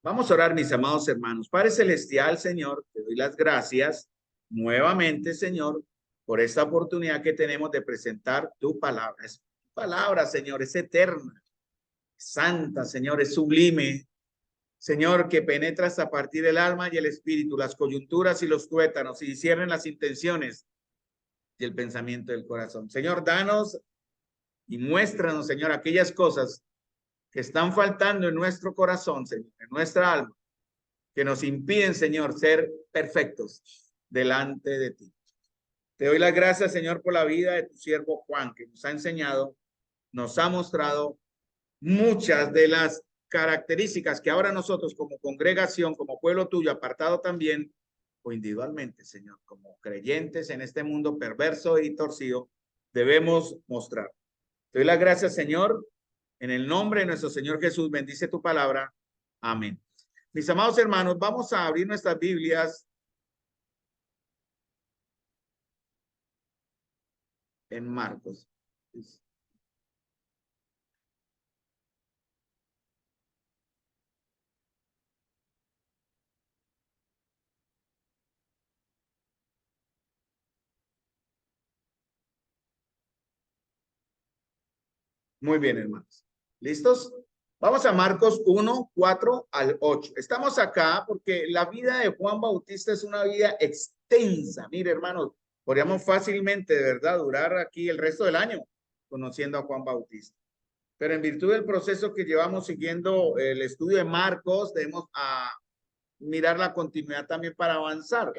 Vamos a orar, mis amados hermanos. Padre Celestial, Señor, te doy las gracias nuevamente, Señor, por esta oportunidad que tenemos de presentar tu palabra. Es tu palabra, Señor, es eterna, santa, Señor, es sublime. Señor, que penetras a partir del alma y el espíritu, las coyunturas y los tuétanos, y disciernen las intenciones y el pensamiento del corazón. Señor, danos y muéstranos, Señor, aquellas cosas que están faltando en nuestro corazón, Señor, en nuestra alma, que nos impiden, Señor, ser perfectos delante de ti. Te doy las gracias, Señor, por la vida de tu siervo Juan, que nos ha enseñado, nos ha mostrado muchas de las características que ahora nosotros como congregación, como pueblo tuyo, apartado también, o individualmente, Señor, como creyentes en este mundo perverso y torcido, debemos mostrar. Te doy las gracias, Señor, en el nombre de nuestro Señor Jesús, bendice tu palabra. Amén. Mis amados hermanos, vamos a abrir nuestras Biblias en Marcos. Muy bien, hermanos. ¿Listos? Vamos a Marcos 1, 4 al 8. Estamos acá porque la vida de Juan Bautista es una vida extensa. Mire, hermanos, podríamos fácilmente, de verdad, durar aquí el resto del año conociendo a Juan Bautista. Pero en virtud del proceso que llevamos siguiendo el estudio de Marcos, debemos mirar la continuidad también para avanzar.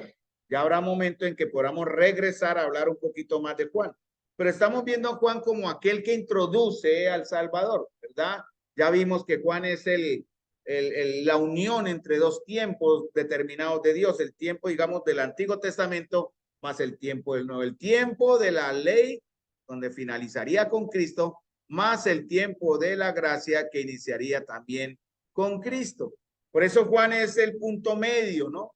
Ya habrá momento en que podamos regresar a hablar un poquito más de Juan. Pero estamos viendo a Juan como aquel que introduce al Salvador, ¿verdad? Ya vimos que Juan es la unión entre dos tiempos determinados de Dios, el tiempo, digamos, del Antiguo Testamento más el tiempo del Nuevo, el tiempo de la ley, donde finalizaría con Cristo, más el tiempo de la gracia que iniciaría también con Cristo. Por eso Juan es el punto medio, ¿no?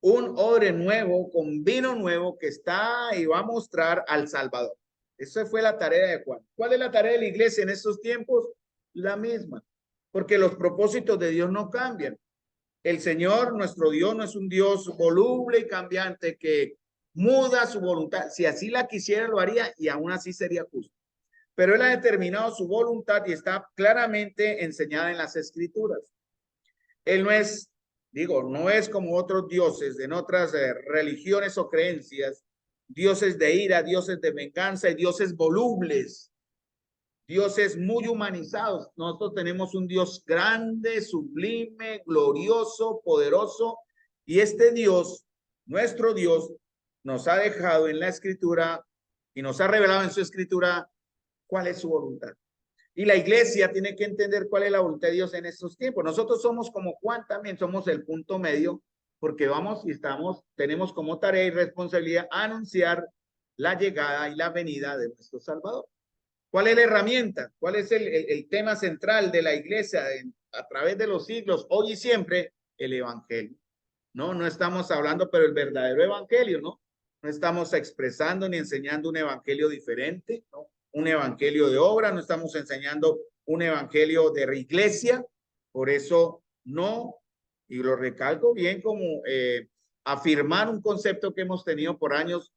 Un odre nuevo con vino nuevo que está y va a mostrar al Salvador. Esa fue la tarea de Juan. ¿Cuál es la tarea de la iglesia en estos tiempos? La misma, porque los propósitos de Dios no cambian. El Señor, nuestro Dios, no es un Dios voluble y cambiante que muda su voluntad. Si así la quisiera, lo haría y aún así sería justo. Pero Él ha determinado su voluntad y está claramente enseñada en las Escrituras. Él no es, digo, no es como otros dioses en otras religiones o creencias, dioses de ira, dioses de venganza y dioses volubles, dioses muy humanizados. Nosotros tenemos un Dios grande, sublime, glorioso, poderoso, y este Dios, nuestro Dios, nos ha dejado en la escritura y nos ha revelado en su escritura cuál es su voluntad. Y la iglesia tiene que entender cuál es la voluntad de Dios en estos tiempos. Nosotros somos como Juan también, somos el punto medio, porque vamos y tenemos como tarea y responsabilidad anunciar la llegada y la venida de nuestro Salvador. ¿Cuál es la herramienta? ¿Cuál es el tema central de la iglesia a través de los siglos, hoy y siempre? El evangelio. No estamos hablando, pero el verdadero evangelio, ¿no? No estamos expresando ni enseñando un evangelio diferente, ¿no? Un evangelio de obra, no estamos enseñando un evangelio de iglesia, por eso no, y lo recalco bien como afirmar un concepto que hemos tenido por años.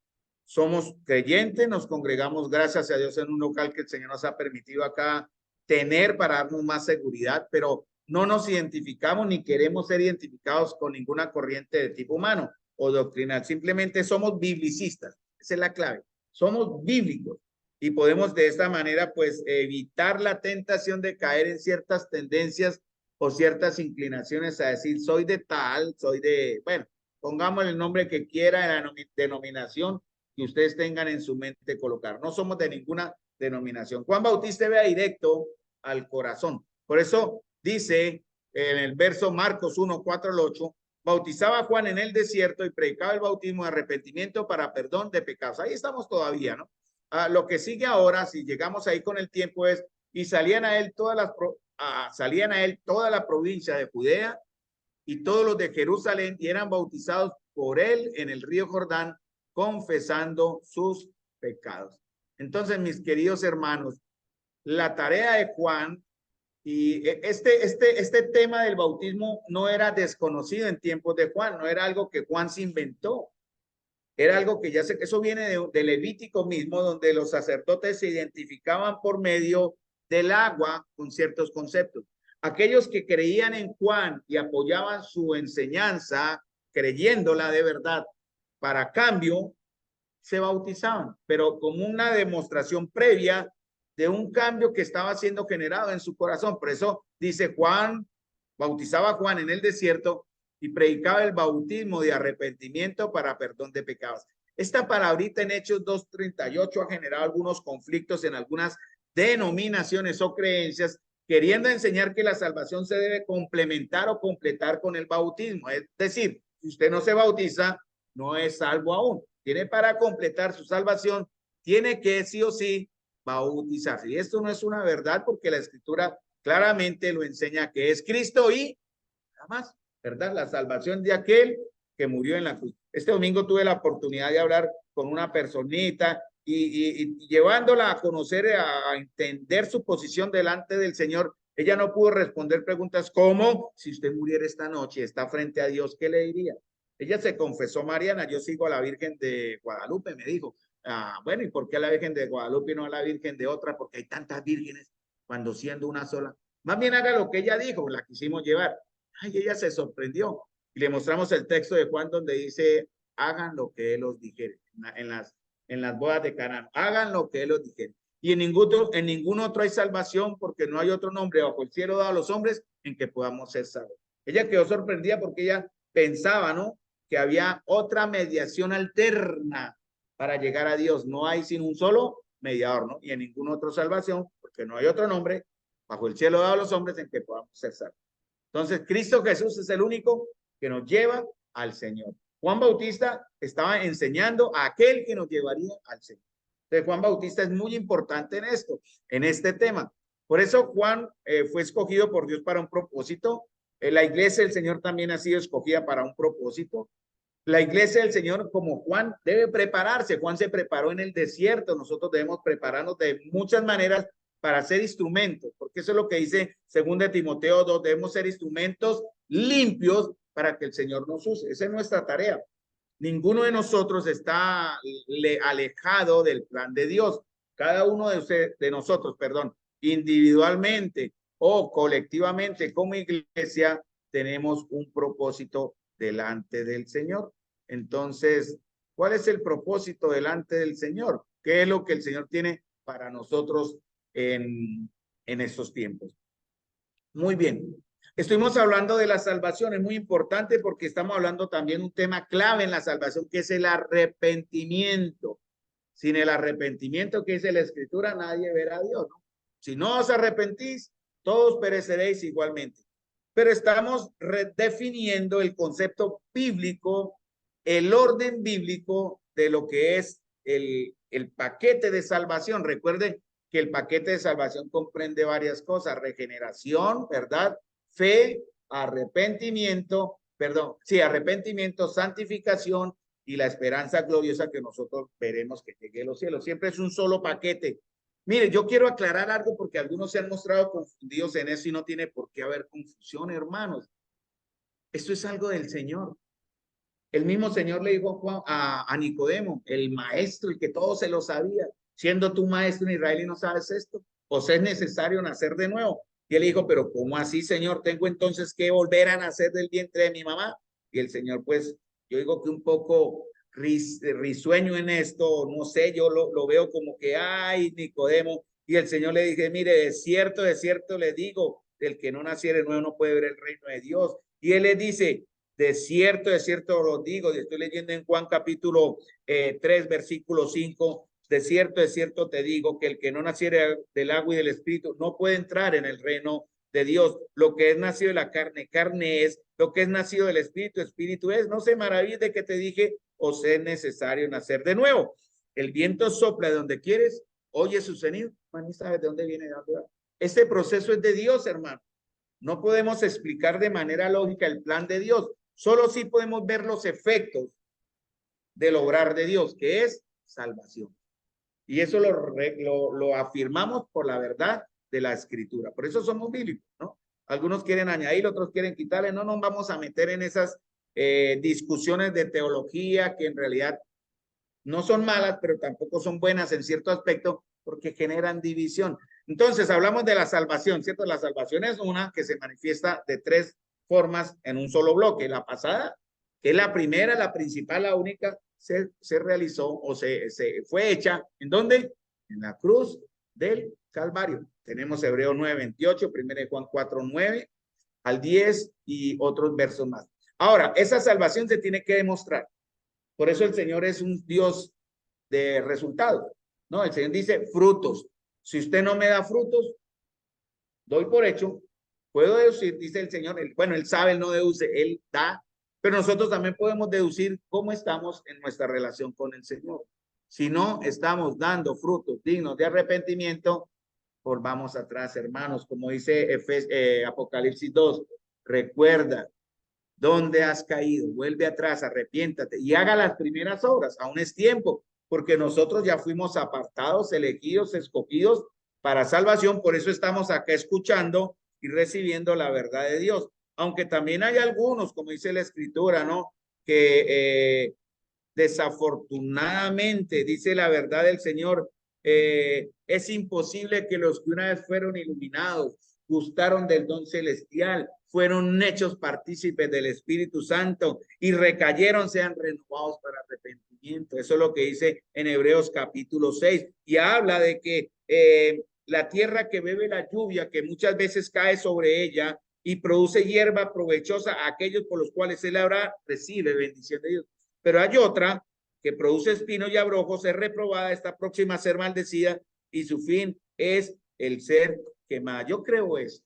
Somos creyentes, nos congregamos, gracias a Dios, en un local que el Señor nos ha permitido acá tener para darnos más seguridad, pero no nos identificamos ni queremos ser identificados con ninguna corriente de tipo humano o doctrinal. Simplemente somos biblicistas. Esa es la clave. Somos bíblicos y podemos de esta manera pues evitar la tentación de caer en ciertas tendencias o ciertas inclinaciones a decir soy de tal, soy de, bueno, pongamos el nombre que quiera en la denominación que ustedes tengan en su mente colocar. No somos de ninguna denominación. Juan Bautista vea directo al corazón. Por eso dice en el verso Marcos 1, 4 al 8, bautizaba Juan en el desierto y predicaba el bautismo de arrepentimiento para perdón de pecados. Ahí estamos todavía, ¿no? Lo que sigue ahora, si llegamos ahí con el tiempo, es, y salían a él toda la provincia de Judea y todos los de Jerusalén y eran bautizados por él en el río Jordán, confesando sus pecados. Entonces, mis queridos hermanos, la tarea de Juan Y este tema del bautismo no era desconocido en tiempos de Juan, no era algo que Juan se inventó. Era algo que ya sé que eso viene de Levítico mismo, donde los sacerdotes se identificaban por medio del agua con ciertos conceptos. Aquellos que creían en Juan y apoyaban su enseñanza, creyéndola de verdad, para cambio, se bautizaban, pero como una demostración previa de un cambio que estaba siendo generado en su corazón. Por eso dice Juan, bautizaba a Juan en el desierto y predicaba el bautismo de arrepentimiento para perdón de pecados. Esta palabrita en Hechos 2:38 ha generado algunos conflictos en algunas denominaciones o creencias, queriendo enseñar que la salvación se debe complementar o completar con el bautismo. Es decir, si usted no se bautiza, no es salvo aún. Tiene para completar su salvación, tiene que sí o sí bautizarse. Y esto no es una verdad porque la escritura claramente lo enseña que es Cristo y nada más, ¿verdad? La salvación de aquel que murió en la cruz. Este domingo tuve la oportunidad de hablar con una personita y llevándola a conocer, a entender su posición delante del Señor. Ella no pudo responder preguntas como, si usted muriera esta noche, está frente a Dios, ¿qué le diría? Ella se confesó, Mariana, yo sigo a la Virgen de Guadalupe, me dijo. Bueno, ¿y por qué a la Virgen de Guadalupe y no a la Virgen de otra? Porque hay tantas vírgenes cuando siendo una sola. Más bien haga lo que ella dijo, la quisimos llevar. Ay, ella se sorprendió. Y le mostramos el texto de Juan donde dice, hagan lo que él os dijere. En las bodas de Canaán, hagan lo que él os dijere. Y en ningún otro hay salvación porque no hay otro nombre bajo el cielo dado a los hombres en que podamos ser salvos. Ella quedó sorprendida porque ella pensaba, ¿no? Que había otra mediación alterna para llegar a Dios. No hay sino un solo mediador, ¿no? Y en ninguna otra salvación, porque no hay otro nombre bajo el cielo dado a los hombres en que podamos ser salvos. Entonces, Cristo Jesús es el único que nos lleva al Señor. Juan Bautista estaba enseñando a aquel que nos llevaría al Señor. Entonces, Juan Bautista es muy importante en esto, en este tema. Por eso Juan fue escogido por Dios para un propósito. La iglesia del Señor también ha sido escogida para un propósito. La iglesia del Señor, como Juan, debe prepararse. Juan se preparó en el desierto. Nosotros debemos prepararnos de muchas maneras para ser instrumentos, porque eso es lo que dice 2 Timoteo 2, debemos ser instrumentos limpios para que el Señor nos use. Esa es nuestra tarea. Ninguno de nosotros está alejado del plan de Dios. Cada uno de nosotros, perdón, individualmente o colectivamente como iglesia, tenemos un propósito delante del Señor. Entonces, ¿cuál es el propósito delante del Señor? ¿Qué es lo que el Señor tiene para nosotros en estos tiempos? Muy bien. Estuvimos hablando de la salvación, es muy importante porque estamos hablando también de un tema clave en la salvación, que es el arrepentimiento. Sin el arrepentimiento que dice la Escritura, nadie verá a Dios, ¿no? Si no os arrepentís, todos pereceréis igualmente. Pero estamos redefiniendo el concepto bíblico, el orden bíblico de lo que es el paquete de salvación. Recuerden que el paquete de salvación comprende varias cosas: regeneración, ¿verdad? Fe, arrepentimiento, perdón, sí, arrepentimiento, santificación y la esperanza gloriosa que nosotros veremos que llegue a los cielos. Siempre es un solo paquete. Mire, yo quiero aclarar algo porque algunos se han mostrado confundidos en eso y no tiene por qué haber confusión, hermanos. Esto es algo del Señor. El mismo Señor le dijo a Nicodemo, el maestro, el que todo se lo sabía, siendo tú maestro en Israel y no sabes esto, o sea, es necesario nacer de nuevo. Y él dijo, pero ¿cómo así, Señor? ¿Tengo entonces que volver a nacer del vientre de mi mamá? Y el Señor, pues, yo digo que un poco risueño en esto, no sé, yo lo veo como que, ay, Nicodemo. Y el Señor le dije, mire, de cierto le digo, el que no naciere de nuevo no puede ver el reino de Dios. Y él le dice, de cierto lo digo, estoy leyendo en Juan capítulo 3, versículo 5, de cierto te digo que el que no naciere del agua y del espíritu no puede entrar en el reino de Dios. Lo que es nacido de la carne, carne es; lo que es nacido del espíritu, espíritu es. No se maravilles de que te dije, os es necesario nacer de nuevo. El viento sopla de donde quieres, oye su sonido, man, ¿sabes de dónde viene? Este proceso es de Dios, hermano. No podemos explicar de manera lógica el plan de Dios. Solo sí podemos ver los efectos del obrar de Dios, que es salvación. Y eso lo afirmamos por la verdad de la Escritura. Por eso somos bíblicos, ¿no? Algunos quieren añadir, otros quieren quitarle. No nos vamos a meter en esas discusiones de teología que en realidad no son malas, pero tampoco son buenas en cierto aspecto porque generan división. Entonces, hablamos de la salvación, ¿cierto? La salvación es una que se manifiesta de tres formas en un solo bloque. La pasada, que es la primera, la principal, la única, se realizó o se fue hecha. ¿En dónde? En la cruz del Calvario. Tenemos Hebreo 9:28, 1 Juan 4:9 al 10 y otros versos más. Ahora, esa salvación se tiene que demostrar. Por eso el Señor es un Dios de resultados, ¿no? El Señor dice frutos. Si usted no me da frutos, doy por hecho, puedo deducir, dice el Señor, bueno, Él sabe, Él no deduce, Él da, pero nosotros también podemos deducir cómo estamos en nuestra relación con el Señor. Si no estamos dando frutos dignos de arrepentimiento, volvamos atrás, hermanos, como dice Apocalipsis 2, recuerda dónde has caído, vuelve atrás, arrepiéntate y haga las primeras obras, aún es tiempo, porque nosotros ya fuimos apartados, elegidos, escogidos para salvación, por eso estamos acá escuchando y recibiendo la verdad de Dios, aunque también hay algunos, como dice la Escritura, ¿no? Que desafortunadamente, dice la verdad del Señor, es imposible que los que una vez fueron iluminados, gustaron del don celestial, fueron hechos partícipes del Espíritu Santo y recayeron, sean renovados para arrepentimiento. Eso es lo que dice en Hebreos capítulo 6 y habla de que la tierra que bebe la lluvia, que muchas veces cae sobre ella y produce hierba provechosa a aquellos por los cuales él ahora recibe bendición de Dios. Pero hay otra que produce espinos y abrojos, es reprobada, está próxima a ser maldecida y su fin es el ser quemada. Yo creo eso.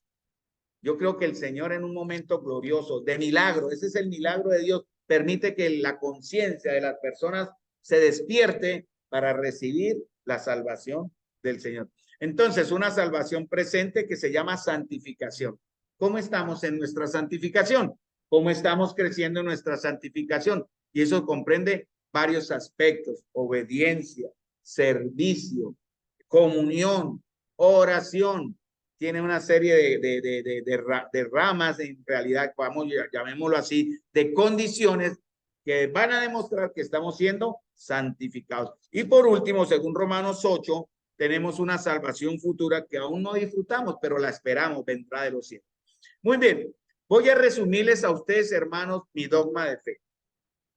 Yo creo que el Señor en un momento glorioso, de milagro, ese es el milagro de Dios, permite que la conciencia de las personas se despierte para recibir la salvación del Señor. Entonces, una salvación presente que se llama santificación. ¿Cómo estamos en nuestra santificación? ¿Cómo estamos creciendo en nuestra santificación? Y eso comprende varios aspectos: obediencia, servicio, comunión, oración. Tiene una serie de ramas, en realidad, vamos, llamémoslo así, de condiciones que van a demostrar que estamos siendo santificados. Y por último, según Romanos 8, tenemos una salvación futura que aún no disfrutamos, pero la esperamos, vendrá de los cielos. Muy bien, voy a resumirles a ustedes, hermanos, mi dogma de fe.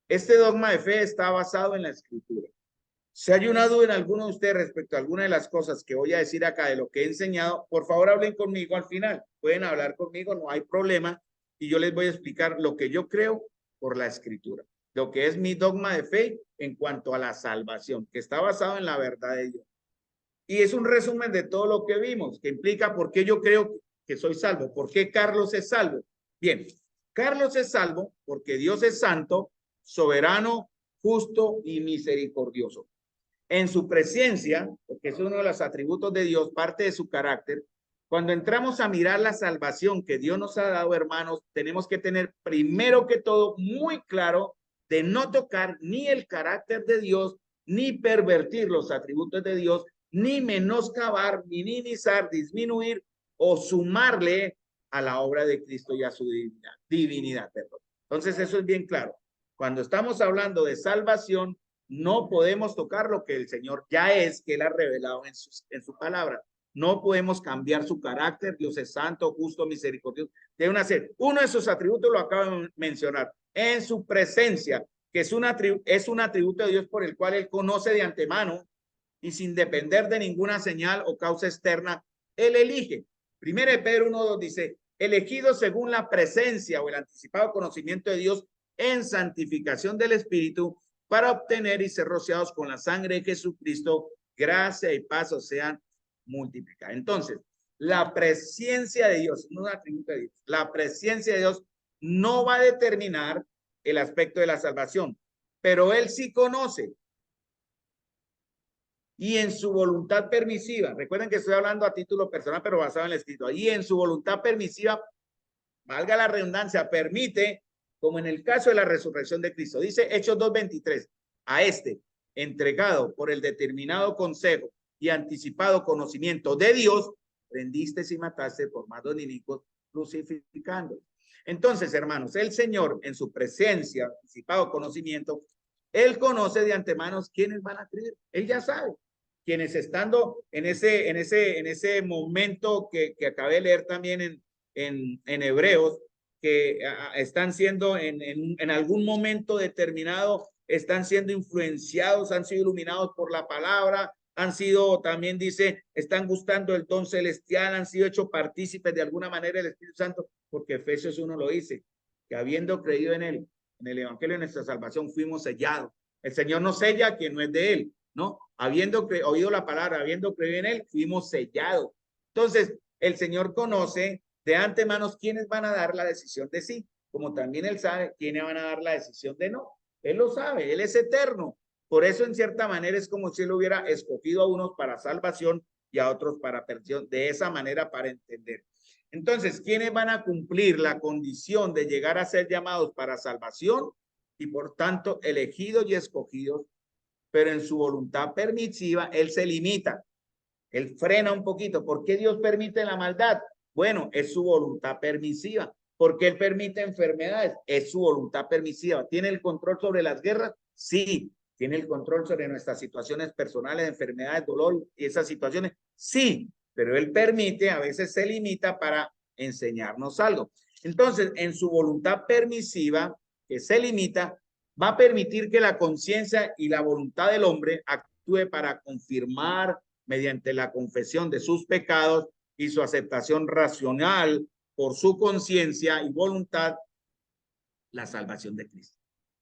Este dogma de fe está basado en la Escritura. Si hay una duda en alguno de ustedes respecto a alguna de las cosas que voy a decir acá de lo que he enseñado, por favor hablen conmigo al final. Pueden hablar conmigo, no hay problema. Y yo les voy a explicar lo que yo creo por la Escritura. Lo que es mi dogma de fe en cuanto a la salvación, que está basado en la verdad de Dios. Y es un resumen de todo lo que vimos, que implica por qué yo creo que soy salvo. ¿Por qué Carlos es salvo? Bien, Carlos es salvo porque Dios es santo, soberano, justo y misericordioso. En su presencia, porque es uno de los atributos de Dios, parte de su carácter, cuando entramos a mirar la salvación que Dios nos ha dado, hermanos, tenemos que tener primero que todo muy claro de no tocar ni el carácter de Dios, ni pervertir los atributos de Dios, ni menoscabar, minimizar, disminuir o sumarle a la obra de Cristo y a su divinidad. Perdón. Entonces eso es bien claro. Cuando estamos hablando de salvación, no podemos tocar lo que el Señor ya es, que Él ha revelado en su palabra. No podemos cambiar su carácter. Dios es santo, justo, misericordioso. Debe nacer. Uno de sus atributos lo acabo de mencionar. En su presencia, que es un atributo de Dios por el cual Él conoce de antemano y sin depender de ninguna señal o causa externa, Él elige. Primero de Pedro 1:2 dice, elegido según la presencia o el anticipado conocimiento de Dios en santificación del Espíritu, para obtener y ser rociados con la sangre de Jesucristo, gracia y paz sean multiplicadas. Entonces, la presencia de Dios, no un atributo de Dios, la presencia de Dios no va a determinar el aspecto de la salvación, pero Él sí conoce. Y en su voluntad permisiva, recuerden que estoy hablando a título personal, pero basado en el Escrito, y en su voluntad permisiva, valga la redundancia, permite, como en el caso de la resurrección de Cristo. Dice Hechos 2:23, a este, entregado por el determinado consejo y anticipado conocimiento de Dios, prendiste y mataste por más los inicuos, crucificando. Entonces, hermanos, el Señor en su presencia, anticipado conocimiento, Él conoce de antemano quiénes van a creer. Él ya sabe quienes estando en ese momento que acabé de leer también en Hebreos, que están siendo en algún momento determinado, están siendo influenciados, han sido iluminados por la palabra, han sido, también dice, están gustando el don celestial, han sido hechos partícipes de alguna manera del Espíritu Santo, porque Efesios 1 lo dice, que habiendo creído en él, en el evangelio de nuestra salvación, fuimos sellados. El Señor nos sella a quien no es de él, ¿no? Habiendo oído la palabra, habiendo creído en él, fuimos sellados. Entonces, el Señor conoce de antemano quiénes van a dar la decisión de sí, como también él sabe quiénes van a dar la decisión de no. Él lo sabe, él es eterno. Por eso, en cierta manera, es como si él hubiera escogido a unos para salvación y a otros para perdición. De esa manera, para entender. Entonces, ¿quiénes van a cumplir la condición de llegar a ser llamados para salvación y, por tanto, elegidos y escogidos? Pero en su voluntad permisiva, él se limita. Él frena un poquito. ¿Por qué Dios permite la maldad? Bueno, es su voluntad permisiva. ¿Por qué él permite enfermedades? Es su voluntad permisiva. ¿Tiene el control sobre las guerras? Sí. ¿Tiene el control sobre nuestras situaciones personales, enfermedades, dolor y esas situaciones? Sí, pero él permite, a veces se limita para enseñarnos algo. Entonces, en su voluntad permisiva, que se limita, va a permitir que la conciencia y la voluntad del hombre actúe para confirmar mediante la confesión de sus pecados y su aceptación racional por su conciencia y voluntad, la salvación de Cristo.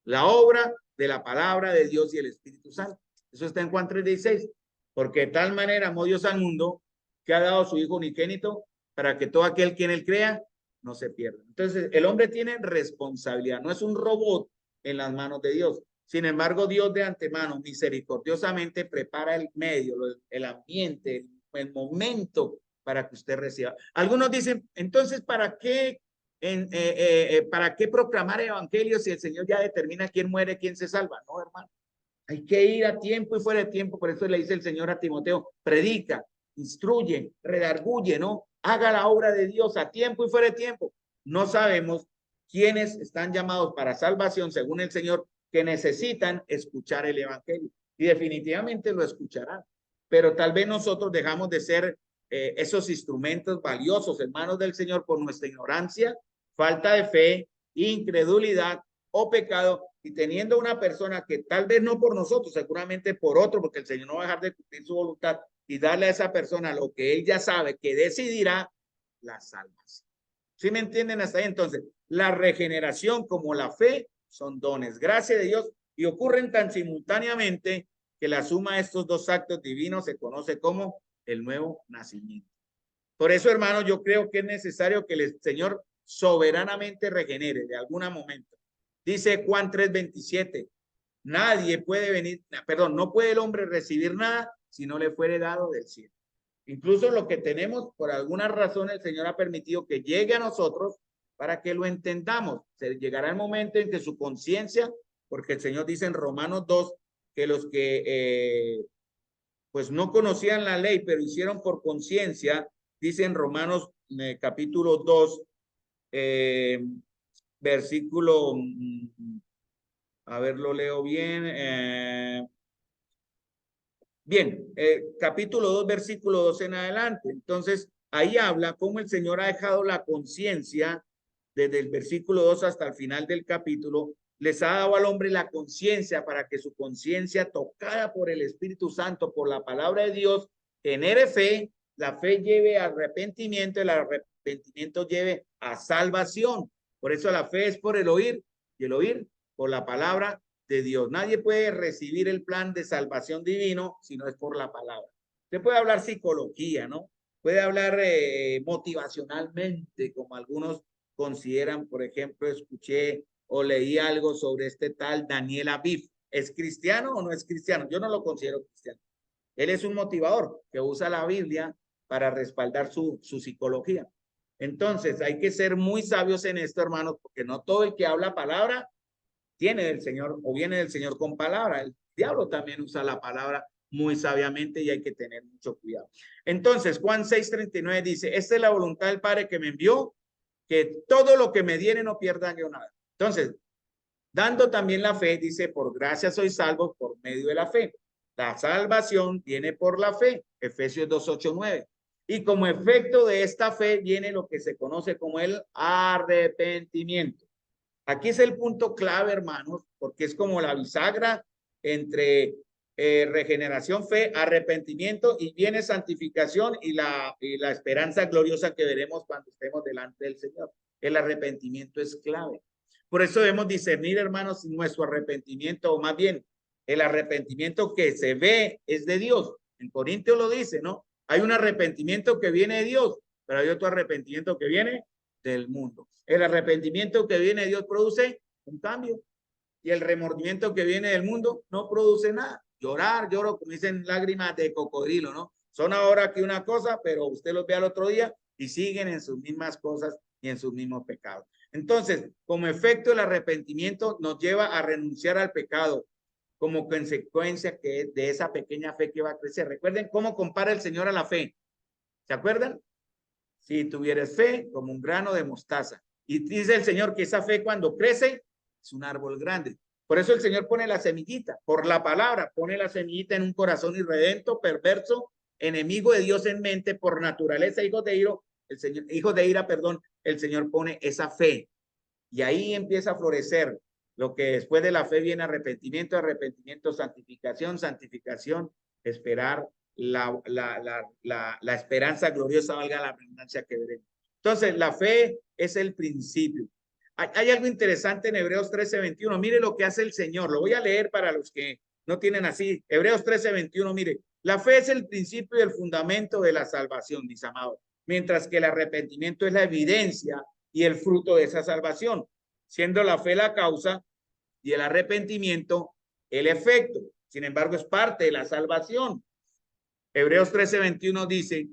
La obra de la palabra de Dios y el Espíritu Santo. Eso está en Juan 3:16. Porque de tal manera amó Dios al mundo que ha dado a su Hijo unigénito para que todo aquel quien él crea no se pierda. Entonces, el hombre tiene responsabilidad, no es un robot en las manos de Dios. Sin embargo, Dios de antemano, misericordiosamente, prepara el medio, el ambiente, el momento para que usted reciba. Algunos dicen, entonces, ¿para qué proclamar evangelio si el Señor ya determina quién muere, quién se salva? No, hermano. Hay que ir a tiempo y fuera de tiempo. Por eso le dice el Señor a Timoteo, predica, instruye, redarguye, ¿no? Haga la obra de Dios a tiempo y fuera de tiempo. No sabemos quiénes están llamados para salvación, según el Señor, que necesitan escuchar el evangelio. Y definitivamente lo escucharán. Pero tal vez nosotros dejamos de ser esos instrumentos valiosos, hermanos del Señor, por nuestra ignorancia, falta de fe, incredulidad o pecado, y teniendo una persona que tal vez no por nosotros, seguramente por otro, porque el Señor no va a dejar de cumplir su voluntad, y darle a esa persona lo que él ya sabe que decidirá, la salvación. ¿Sí me entienden hasta ahí? Entonces, la regeneración como la fe son dones, gracia de Dios, y ocurren tan simultáneamente que la suma de estos dos actos divinos se conoce como el nuevo nacimiento. Por eso, hermano, yo creo que es necesario que el Señor soberanamente regenere de algún momento. Dice Juan 3:27, nadie puede venir, perdón, no puede el hombre recibir nada si no le fuere dado del cielo. Incluso lo que tenemos, por alguna razón, el Señor ha permitido que llegue a nosotros para que lo entendamos. Se llegará el momento en que su conciencia, porque el Señor dice en Romanos 2, que los que pues no conocían la ley, pero hicieron por conciencia, dice en Romanos capítulo 2, versículo, a ver, lo leo bien. Bien, capítulo 2, versículo 2 en adelante. Entonces, ahí habla cómo el Señor ha dejado la conciencia desde el versículo 2 hasta el final del capítulo. Les ha dado al hombre la conciencia para que su conciencia, tocada por el Espíritu Santo, por la palabra de Dios, genere fe, la fe lleve a arrepentimiento, el arrepentimiento lleve a salvación. Por eso la fe es por el oír y el oír por la palabra de Dios. Nadie puede recibir el plan de salvación divino si no es por la palabra. Usted puede hablar psicología, ¿no? Puede hablar motivacionalmente, como algunos consideran. Por ejemplo, escuché o leí algo sobre este tal Daniel Aviv. ¿Es cristiano o no es cristiano? Yo no lo considero cristiano. Él es un motivador que usa la Biblia para respaldar su psicología. Entonces, hay que ser muy sabios en esto, hermanos, porque no todo el que habla palabra tiene del Señor o viene del Señor con palabra. El diablo también usa la palabra muy sabiamente y hay que tener mucho cuidado. Entonces, Juan 6:39 dice, esta es la voluntad del Padre que me envió, que todo lo que me diere no pierda yo nada. Entonces, dando también la fe, dice, por gracia sois salvos por medio de la fe. La salvación viene por la fe, Efesios 2:8-9. Y como efecto de esta fe viene lo que se conoce como el arrepentimiento. Aquí es el punto clave, hermanos, porque es como la bisagra entre regeneración, fe, arrepentimiento y viene santificación y la esperanza gloriosa que veremos cuando estemos delante del Señor. El arrepentimiento es clave. Por eso debemos discernir, hermanos, nuestro arrepentimiento, o más bien, el arrepentimiento que se ve es de Dios. En Corintios lo dice, ¿no? Hay un arrepentimiento que viene de Dios, pero hay otro arrepentimiento que viene del mundo. El arrepentimiento que viene de Dios produce un cambio y el remordimiento que viene del mundo no produce nada. Llorar, lloro, como dicen, lágrimas de cocodrilo, ¿no? Son ahora aquí una cosa, pero usted los ve al otro día y siguen en sus mismas cosas y en sus mismos pecados. Entonces, como efecto, el arrepentimiento nos lleva a renunciar al pecado como consecuencia que de esa pequeña fe que va a crecer. Recuerden cómo compara el Señor a la fe. ¿Se acuerdan? Si tuvieres fe como un grano de mostaza. Y dice el Señor que esa fe cuando crece es un árbol grande. Por eso el Señor pone la semillita, por la palabra, pone la semillita en un corazón irredento, perverso, enemigo de Dios en mente, por naturaleza, hijos de ira, perdón, el Señor pone esa fe. Y ahí empieza a florecer lo que después de la fe viene arrepentimiento, arrepentimiento, santificación, santificación, esperar la esperanza gloriosa, valga la redundancia que veremos. Entonces, la fe es el principio. Hay algo interesante en Hebreos 13:21. Mire lo que hace el Señor. Lo voy a leer para los que no tienen así. Hebreos 13:21. Mire, la fe es el principio y el fundamento de la salvación, mis amados. Mientras que el arrepentimiento es la evidencia y el fruto de esa salvación, siendo la fe la causa y el arrepentimiento el efecto. Sin embargo, es parte de la salvación. Hebreos 13:21 dice,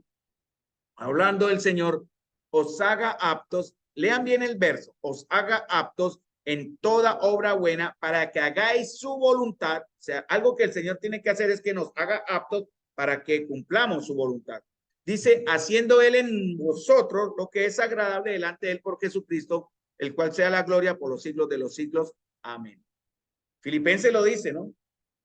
hablando del Señor, os haga aptos, lean bien el verso, os haga aptos en toda obra buena para que hagáis su voluntad. O sea, algo que el Señor tiene que hacer es que nos haga aptos para que cumplamos su voluntad. Dice, haciendo Él en vosotros lo que es agradable delante de Él por Jesucristo, el cual sea la gloria por los siglos de los siglos. Amén. Filipenses lo dice, ¿no?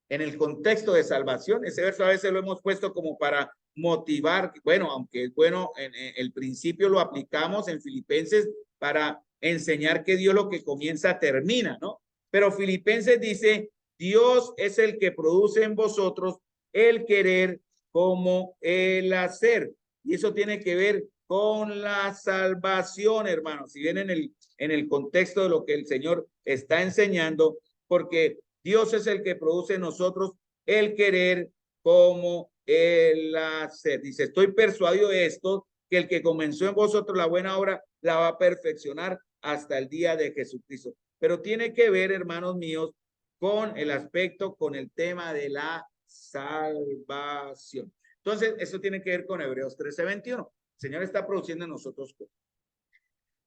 En el contexto de salvación, ese verso a veces lo hemos puesto como para motivar, bueno, aunque es bueno, en el principio lo aplicamos en Filipenses para enseñar que Dios lo que comienza termina, ¿no? Pero Filipenses dice, Dios es el que produce en vosotros el querer como el hacer. Y eso tiene que ver con la salvación, hermanos. Si bien en el contexto de lo que el Señor está enseñando, porque Dios es el que produce en nosotros el querer como el hacer. Dice, estoy persuadido de esto, que el que comenzó en vosotros la buena obra la va a perfeccionar hasta el día de Jesucristo. Pero tiene que ver, hermanos míos, con el aspecto, con el tema de la salvación. Entonces, eso tiene que ver con Hebreos 13:21. El Señor está produciendo en nosotros cosas.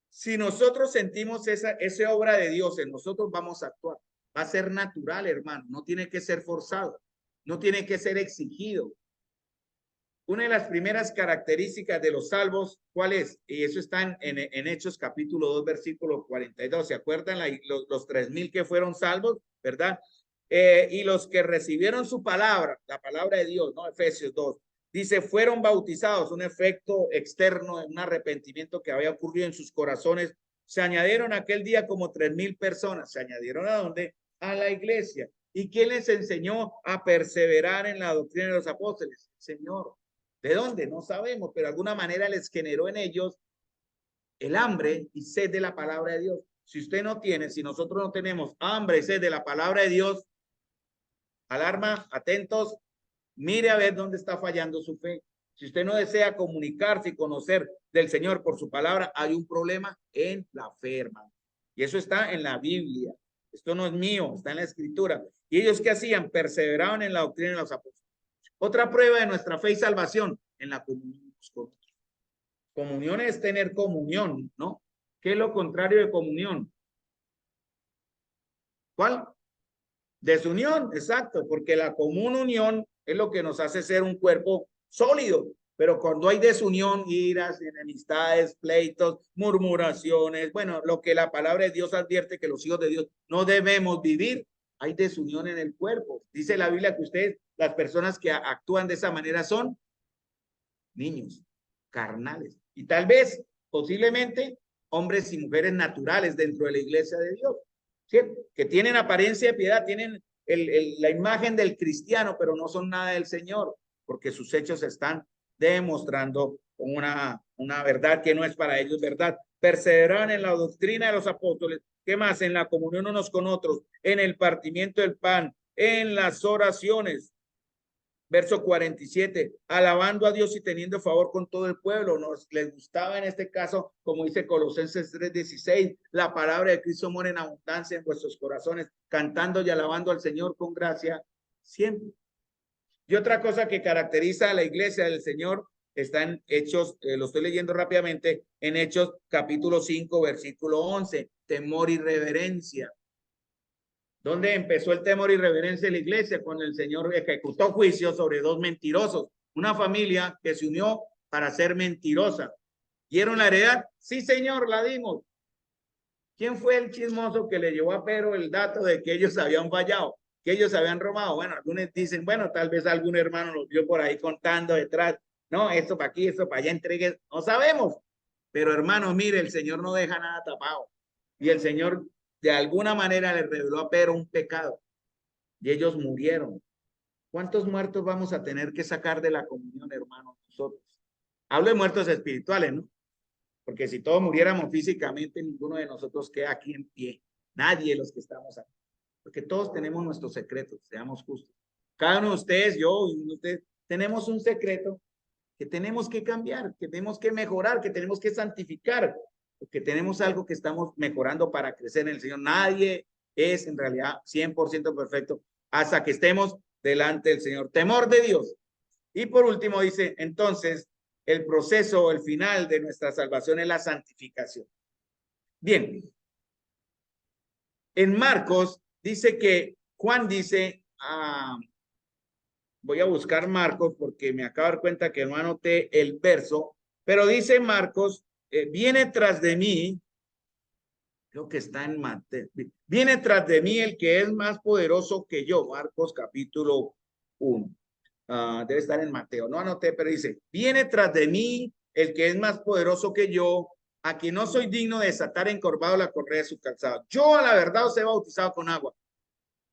Si nosotros sentimos esa obra de Dios en nosotros, vamos a actuar. Va a ser natural, hermano. No tiene que ser forzado. No tiene que ser exigido. Una de las primeras características de los salvos, ¿cuál es? Y eso está en Hechos capítulo 2, versículo 42. ¿Se acuerdan los 3,000 que fueron salvos? ¿Verdad? Y los que recibieron su palabra, la palabra de Dios, ¿no? Efesios 2. Dice, fueron bautizados, un efecto externo, un arrepentimiento que había ocurrido en sus corazones. Se añadieron aquel día como 3,000 personas. ¿Se añadieron a dónde? A la iglesia. ¿Y quién les enseñó a perseverar en la doctrina de los apóstoles? El Señor. ¿De dónde? No sabemos, pero de alguna manera les generó en ellos el hambre y sed de la palabra de Dios. Si usted no tiene, si nosotros no tenemos hambre y sed de la palabra de Dios, alarma, atentos, mire a ver dónde está fallando su fe. Si usted no desea comunicarse y conocer del Señor por su palabra, hay un problema en la fe, hermano. Y eso está en la Biblia. Esto no es mío, está en la Escritura. ¿Y ellos qué hacían? Perseveraban en la doctrina de los apóstoles. Otra prueba de nuestra fe y salvación en la comunión. Comunión es tener comunión, ¿no? ¿Qué es lo contrario de comunión? ¿Cuál? Desunión, exacto, porque la común unión es lo que nos hace ser un cuerpo sólido. Pero cuando hay desunión, iras, enemistades, pleitos, murmuraciones, bueno, lo que la palabra de Dios advierte que los hijos de Dios no debemos vivir, hay desunión en el cuerpo. Dice la Biblia que ustedes, las personas que actúan de esa manera son niños, carnales. Y tal vez, posiblemente, hombres y mujeres naturales dentro de la iglesia de Dios, ¿sí? Que tienen apariencia de piedad, tienen la imagen del cristiano, pero no son nada del Señor, porque sus hechos están demostrando una verdad que no es para ellos verdad. Perseveran en la doctrina de los apóstoles. ¿Qué más? En la comunión unos con otros, en el partimiento del pan, en las oraciones. Verso 47, alabando a Dios y teniendo favor con todo el pueblo. Nos les gustaba en este caso, como dice Colosenses 3:16, la palabra de Cristo mora en abundancia en vuestros corazones, cantando y alabando al Señor con gracia siempre. Y otra cosa que caracteriza a la iglesia del Señor está en Hechos, lo estoy leyendo rápidamente, en Hechos capítulo 5, versículo 11, temor y reverencia. ¿Dónde empezó el temor y reverencia de la iglesia? Cuando el Señor ejecutó juicio sobre dos mentirosos, una familia que se unió para ser mentirosa. ¿Dieron la heredad? Sí, Señor, la dimos. ¿Quién fue el chismoso que le llevó a Pedro el dato de que ellos habían fallado, que ellos habían robado? Bueno, algunos dicen, bueno, tal vez algún hermano los vio por ahí contando detrás. No, esto para aquí, esto para allá, entregues. No sabemos. Pero hermano, mire, el Señor no deja nada tapado. Y el Señor de alguna manera le reveló a Pedro un pecado y ellos murieron. ¿Cuántos muertos vamos a tener que sacar de la comunión, hermanos, nosotros? Hablo de muertos espirituales, ¿no? Porque si todos muriéramos físicamente, ninguno de nosotros queda aquí en pie. Nadie de los que estamos aquí. Porque todos tenemos nuestros secretos, seamos justos. Cada uno de ustedes, yo y ustedes, tenemos un secreto que tenemos que cambiar, que tenemos que mejorar, que tenemos que santificar, porque tenemos algo que estamos mejorando para crecer en el Señor. Nadie es en realidad 100% perfecto hasta que estemos delante del Señor. Temor de Dios. Y por último dice, entonces, el proceso, el final de nuestra salvación es la santificación. Bien, en Marcos dice que, Juan dice, voy a buscar Marcos porque me acabo de dar cuenta que no anoté el verso, pero dice Marcos, viene tras de mí, creo que está en Mateo, viene tras de mí el que es más poderoso que yo, Marcos capítulo 1. Debe estar en Mateo, no anoté, pero dice, viene tras de mí el que es más poderoso que yo, a quien no soy digno de desatar encorvado la correa de su calzado. Yo a la verdad os he bautizado con agua,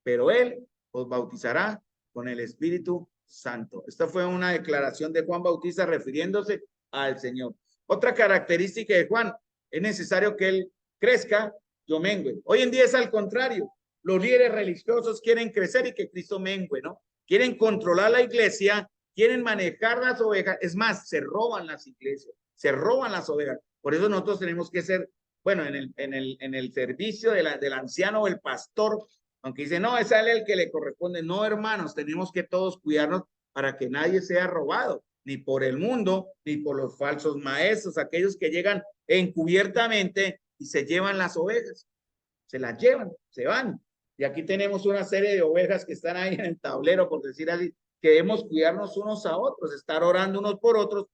pero él os bautizará con el Espíritu Santo. Esta fue una declaración de Juan Bautista refiriéndose al Señor. Otra característica de Juan, es necesario que él crezca, yo mengue. Hoy en día es al contrario. Los líderes religiosos quieren crecer y que Cristo mengue, ¿no? Quieren controlar la iglesia, quieren manejar las ovejas. Es más, se roban las iglesias, se roban las ovejas. Por eso nosotros tenemos que ser, bueno, en el servicio del anciano o el pastor, aunque dice, no, es a él el que le corresponde. No, hermanos, tenemos que todos cuidarnos para que nadie sea robado, ni por el mundo, ni por los falsos maestros, aquellos que llegan encubiertamente y se llevan las ovejas. Se las llevan, se van. Y aquí tenemos una serie de ovejas que están ahí en el tablero, por decir así, que debemos cuidarnos unos a otros, estar orando unos por otros,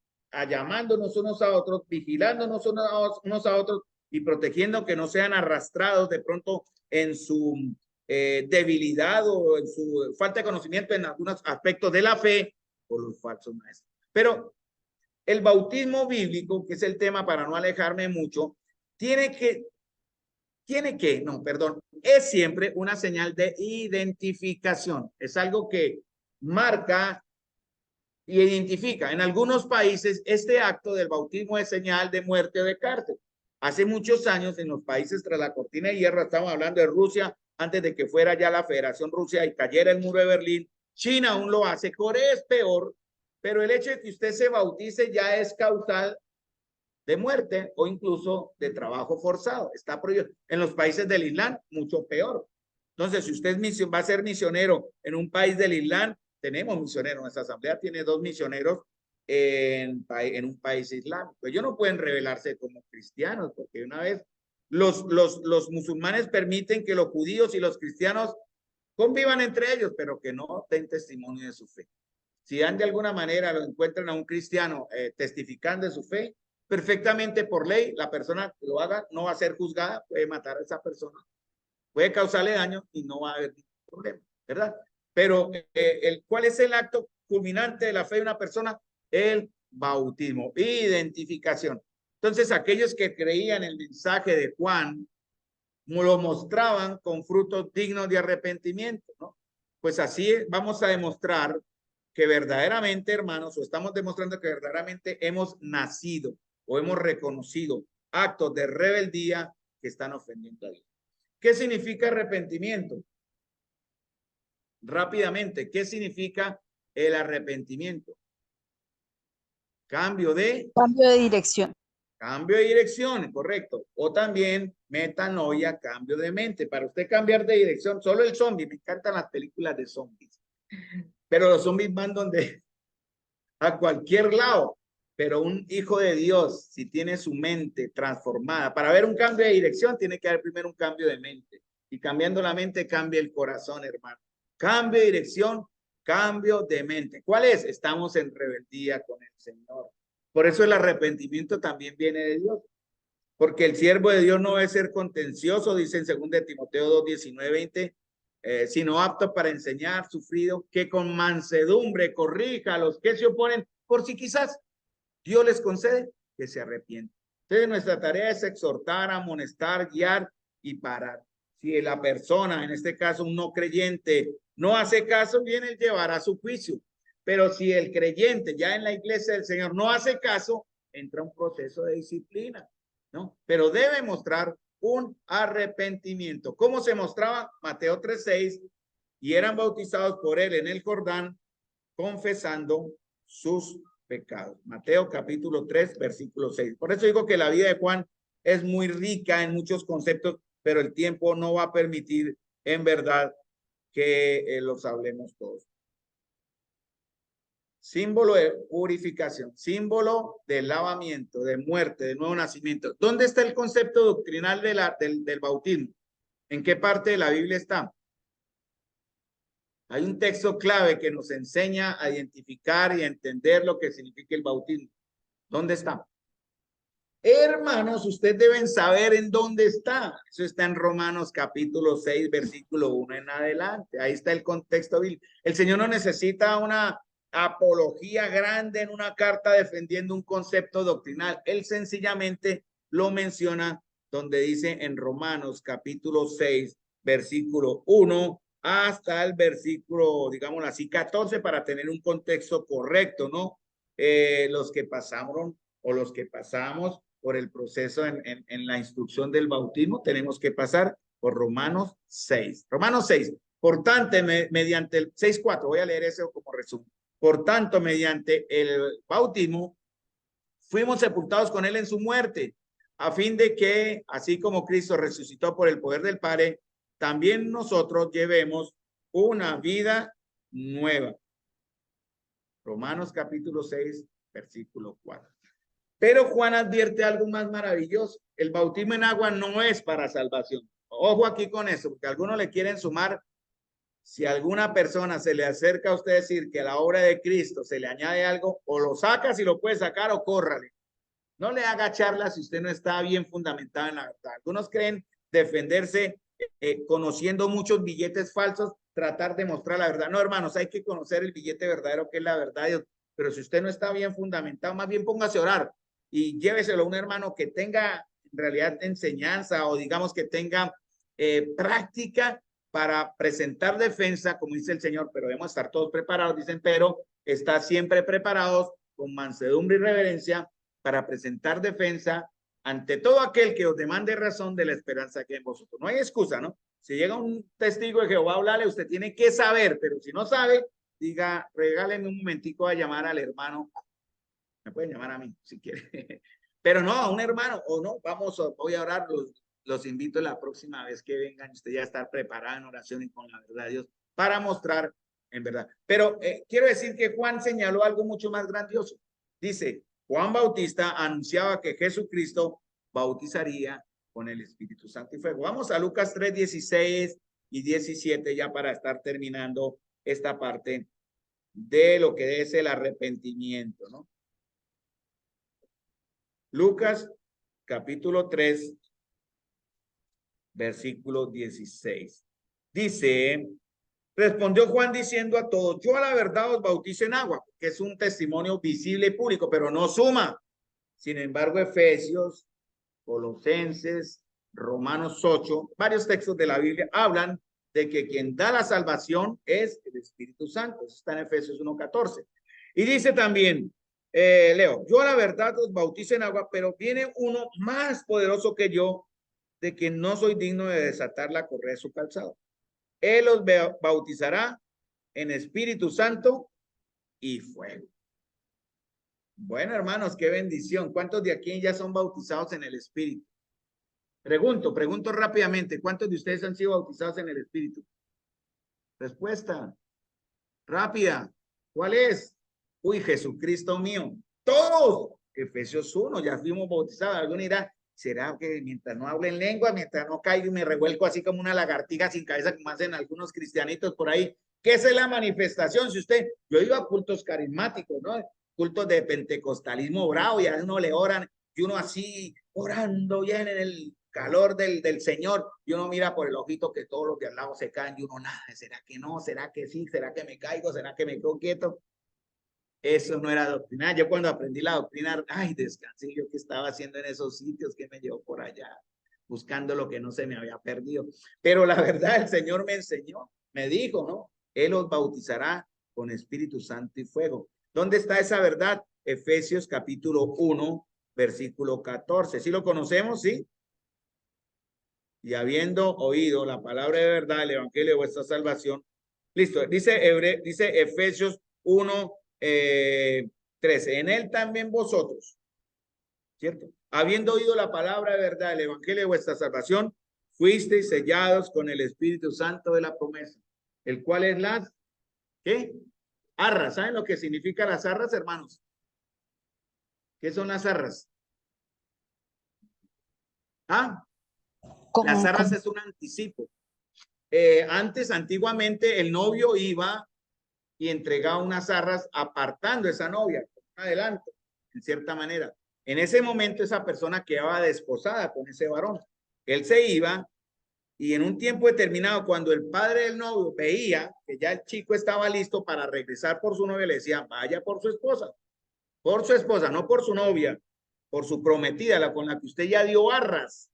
llamándonos unos a otros, vigilándonos unos a otros y protegiendo que no sean arrastrados de pronto en su debilidad o en su falta de conocimiento en algunos aspectos de la fe por los falsos maestros. Pero el bautismo bíblico, que es el tema para no alejarme mucho, es siempre una señal de identificación. Es algo que marca y identifica. En algunos países, este acto del bautismo es señal de muerte o de cárcel. Hace muchos años, en los países tras la cortina de hierro, estamos hablando de Rusia, antes de que fuera ya la Federación Rusia y cayera el muro de Berlín. China aún lo hace, Corea es peor, pero el hecho de que usted se bautice ya es causal de muerte o incluso de trabajo forzado. Está prohibido. En los países del Islam, mucho peor. Entonces, si usted va a ser misionero en un país del Islam, tenemos misioneros. Nuestra asamblea tiene 2 misioneros en un país islámico. Ellos no pueden revelarse como cristianos, porque una vez los musulmanes permiten que los judíos y los cristianos convivan entre ellos, pero que no den testimonio de su fe. Si dan de alguna manera, lo encuentran a un cristiano testificando de su fe, perfectamente por ley, la persona que lo haga no va a ser juzgada, puede matar a esa persona, puede causarle daño y no va a haber ningún problema, ¿verdad? Pero ¿cuál es el acto culminante de la fe de una persona? El bautismo, identificación. Entonces, aquellos que creían el mensaje de Juan, lo mostraban con frutos dignos de arrepentimiento, ¿no? Pues así vamos a demostrar que verdaderamente, hermanos, o estamos demostrando que verdaderamente hemos nacido o hemos reconocido actos de rebeldía que están ofendiendo a Dios. ¿Qué significa arrepentimiento? Rápidamente, ¿qué significa el arrepentimiento? Cambio de dirección. Cambio de dirección, correcto. O también metanoia, cambio de mente. Para usted cambiar de dirección, solo el zombie, me encantan las películas de zombies. Pero los zombies van donde, a cualquier lado. Pero un hijo de Dios, si tiene su mente transformada, para ver un cambio de dirección, tiene que haber primero un cambio de mente. Y cambiando la mente, cambia el corazón, hermano. Cambio de dirección, cambio de mente. ¿Cuál es? Estamos en rebeldía con el Señor. Por eso el arrepentimiento también viene de Dios. Porque el siervo de Dios no debe ser contencioso, dice en 2 Timoteo 2, 19, 20, sino apto para enseñar, sufrido, que con mansedumbre corrija a los que se oponen, por si quizás Dios les concede que se arrepientan. Entonces nuestra tarea es exhortar, amonestar, guiar y parar. Si la persona, en este caso un no creyente, no hace caso, viene el llevar a su juicio. Pero si el creyente ya en la iglesia del Señor no hace caso, entra un proceso de disciplina, ¿no? Pero debe mostrar un arrepentimiento. ¿Cómo se mostraba? Mateo 3:6, y eran bautizados por él en el Jordán, confesando sus pecados. Mateo capítulo 3, versículo 6. Por eso digo que la vida de Juan es muy rica en muchos conceptos, pero el tiempo no va a permitir en verdad que los hablemos todos. Símbolo de purificación, símbolo de lavamiento, de muerte, de nuevo nacimiento. ¿Dónde está el concepto doctrinal del bautismo? ¿En qué parte de la Biblia está? Hay un texto clave que nos enseña a identificar y a entender lo que significa el bautismo. ¿Dónde está? Hermanos, ustedes deben saber en dónde está. Eso está en Romanos capítulo 6, versículo 1 en adelante. Ahí está el contexto bíblico. El Señor no necesita una apología grande en una carta defendiendo un concepto doctrinal. Él sencillamente lo menciona donde dice en Romanos capítulo 6, versículo 1 hasta el versículo, digámoslo así, 14 para tener un contexto correcto, ¿no? Los que pasaron o los que pasamos por el proceso en la instrucción del bautismo, tenemos que pasar por Romanos 6. Romanos 6. Por tanto, mediante el 6.4, voy a leer eso como resumen. Por tanto, mediante el bautismo, fuimos sepultados con él en su muerte, a fin de que, así como Cristo resucitó por el poder del Padre, también nosotros llevemos una vida nueva. Romanos capítulo 6, versículo 4. Pero Juan advierte algo más maravilloso. El bautismo en agua no es para salvación. Ojo aquí con eso, porque algunos le quieren sumar. Si alguna persona se le acerca a usted decir que a la obra de Cristo se le añade algo, o lo saca si lo puede sacar o córrale. No le haga charla si usted no está bien fundamentado en la verdad. Algunos creen defenderse conociendo muchos billetes falsos, tratar de mostrar la verdad. No, hermanos, hay que conocer el billete verdadero, que es la verdad de Dios. Pero si usted no está bien fundamentado, más bien póngase a orar y lléveselo a un hermano que tenga en realidad enseñanza o digamos que tenga práctica para presentar defensa, como dice el Señor, pero debemos estar todos preparados, dicen, pero está siempre preparados con mansedumbre y reverencia para presentar defensa ante todo aquel que os demande razón de la esperanza que en vosotros. No hay excusa, ¿no? Si llega un testigo de Jehová a hablarle, usted tiene que saber, pero si no sabe, diga, regáleme un momentico a llamar al hermano. Me pueden llamar a mí si quiere. Pero no, a un hermano, o no, voy a orar, los invito la próxima vez que vengan, usted ya estar preparado en oración y con la verdad de Dios para mostrar en verdad. Pero quiero decir que Juan señaló algo mucho más grandioso. Dice, Juan Bautista anunciaba que Jesucristo bautizaría con el Espíritu Santo y fuego. Vamos a Lucas 3, 16 y 17 ya para estar terminando esta parte de lo que es el arrepentimiento, ¿no? Lucas, capítulo 3, versículo 16. Dice, respondió Juan diciendo a todos, yo a la verdad os bautizo en agua, que es un testimonio visible y público, pero no suma. Sin embargo, Efesios, Colosenses, Romanos 8, varios textos de la Biblia hablan de que quien da la salvación es el Espíritu Santo. Eso está en Efesios 1:14. Y dice también, Leo, yo a la verdad os bautizo en agua, pero viene uno más poderoso que yo, de que no soy digno de desatar la correa de su calzado. Él os bautizará en Espíritu Santo y fuego. Bueno, hermanos, qué bendición. ¿Cuántos de aquí ya son bautizados en el Espíritu? Pregunto rápidamente, ¿cuántos de ustedes han sido bautizados en el Espíritu? Respuesta rápida. ¿Cuál es? Uy, Jesucristo mío. Todos. Efesios 1, ya fuimos bautizados. Alguno dirá, ¿será que mientras no hablo en lengua, mientras no caigo y me revuelco así como una lagartija sin cabeza, como hacen algunos cristianitos por ahí? ¿Qué es la manifestación? Si usted, yo iba a cultos carismáticos, ¿no? Cultos de pentecostalismo bravo, y a uno le oran, y uno así orando bien en el calor del Señor, y uno mira por el ojito que todos los de al lado se caen, y uno nada, ¿será que no? ¿Será que sí? ¿Será que me caigo? ¿Será que me quedo quieto? Eso no era doctrina. Yo cuando aprendí la doctrina, ay, descansé yo que estaba haciendo en esos sitios, que me llevó por allá, buscando lo que no se me había perdido. Pero la verdad, el Señor me enseñó, me dijo, ¿no? Él os bautizará con Espíritu Santo y fuego. ¿Dónde está esa verdad? Efesios capítulo 1, versículo 14. ¿Sí lo conocemos? ¿Sí? Y habiendo oído la palabra de verdad, el evangelio de vuestra salvación. Listo. Dice Efesios 1, 13. En él también vosotros, ¿cierto? Habiendo oído la palabra de verdad, el evangelio de vuestra salvación, fuisteis sellados con el Espíritu Santo de la promesa, el cual es las, ¿qué? Arras. ¿Saben lo que significa las arras, hermanos? ¿Qué son las arras? ¿Ah? Las arras es un anticipo. Antiguamente, el novio iba y entregaba unas arras apartando a esa novia, adelante, en cierta manera. En ese momento esa persona quedaba desposada con ese varón. Él se iba y en un tiempo determinado, cuando el padre del novio veía que ya el chico estaba listo para regresar por su novia, le decía, vaya por su esposa, no por su novia, por su prometida, la con la que usted ya dio arras.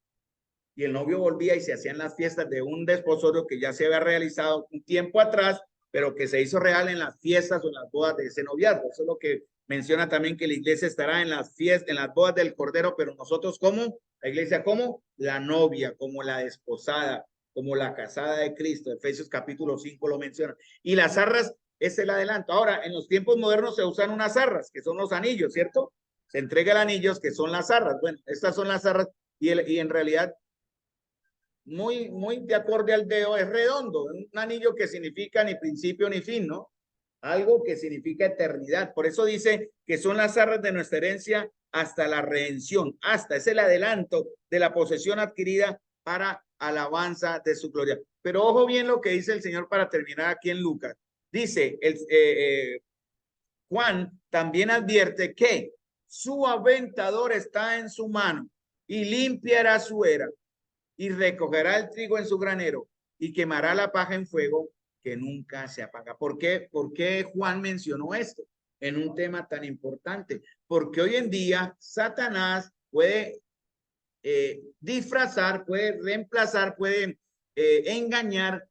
Y el novio volvía y se hacían las fiestas de un desposorio que ya se había realizado un tiempo atrás, pero que se hizo real en las fiestas o en las bodas de ese noviazgo. Eso es lo que menciona también, que la iglesia estará en las fiestas, en las bodas del Cordero, pero nosotros como la iglesia, como la novia, como la desposada, como la casada de Cristo. Efesios capítulo 5 lo menciona. Y las arras es el adelanto. Ahora, en los tiempos modernos se usan unas arras, que son los anillos, ¿cierto? Se entrega el anillos, que son las arras. Bueno, estas son las arras y en realidad muy de acorde al dedo, es redondo, un anillo que significa ni principio ni fin, ¿no? Algo que significa eternidad. Por eso dice que son las arras de nuestra herencia hasta la redención, hasta es el adelanto de la posesión adquirida para alabanza de su gloria. Pero ojo bien lo que dice el Señor para terminar aquí en Lucas. Dice Juan también advierte que su aventador está en su mano y limpiará su era y recogerá el trigo en su granero y quemará la paja en fuego que nunca se apaga. ¿Por qué Juan mencionó esto en un tema tan importante? Porque hoy en día Satanás puede disfrazar, puede reemplazar, puede engañar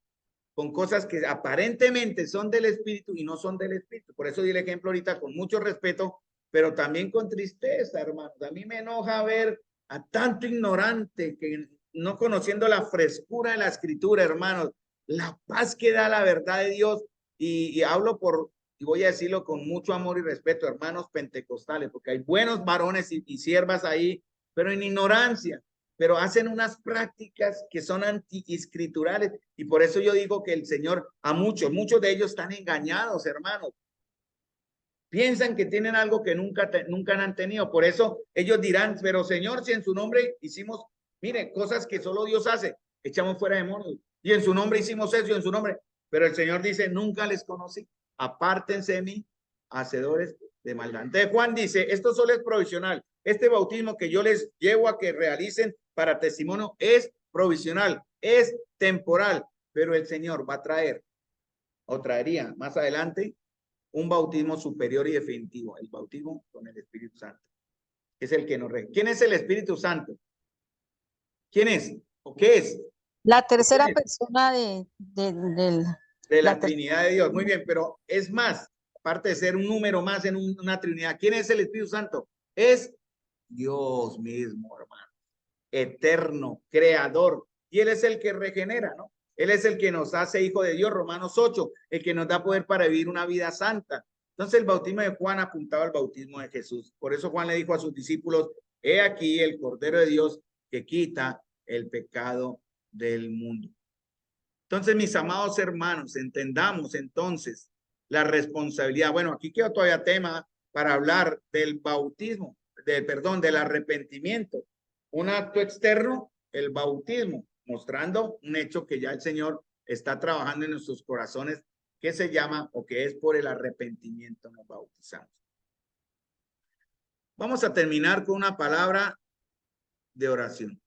con cosas que aparentemente son del Espíritu y no son del Espíritu. Por eso di el ejemplo ahorita con mucho respeto, pero también con tristeza, hermanos. A mí me enoja ver a tanto ignorante que no conociendo la frescura de la Escritura, hermanos, la paz que da la verdad de Dios. Y hablo y voy a decirlo con mucho amor y respeto, hermanos pentecostales, porque hay buenos varones y siervas ahí, pero en ignorancia, pero hacen unas prácticas que son anti-escriturales. Y por eso yo digo que el Señor, a muchos de ellos están engañados, hermanos. Piensan que tienen algo que nunca han tenido. Por eso ellos dirán, pero Señor, si en su nombre hicimos, mire, cosas que solo Dios hace, echamos fuera demonios. Y en su nombre hicimos eso, y en su nombre. Pero el Señor dice, nunca les conocí. apártense de mí, hacedores de maldad. Entonces Juan dice, esto solo es provisional. Este bautismo que yo les llevo a que realicen para testimonio es provisional, es temporal, pero el Señor va a traer o traería más adelante un bautismo superior y definitivo, el bautismo con el Espíritu Santo. Es el que nos rege. ¿Quién es el Espíritu Santo? ¿Quién es? ¿O qué es? La tercera persona de la Trinidad de Dios. Muy bien, pero es más, aparte de ser un número más en una Trinidad, ¿quién es el Espíritu Santo? Es Dios mismo, hermano. Eterno, creador. Y Él es el que regenera, ¿no? Él es el que nos hace hijo de Dios, Romanos 8, el que nos da poder para vivir una vida santa. Entonces el bautismo de Juan apuntaba al bautismo de Jesús. Por eso Juan le dijo a sus discípulos, he aquí el Cordero de Dios que quita el pecado del mundo. Entonces, mis amados hermanos, entendamos entonces la responsabilidad. Bueno, aquí quedó todavía tema para hablar del bautismo, del arrepentimiento. Un acto externo, el bautismo, mostrando un hecho que ya el Señor está trabajando en nuestros corazones, que se llama o que es por el arrepentimiento nos bautizamos. Vamos a terminar con una palabra de oración.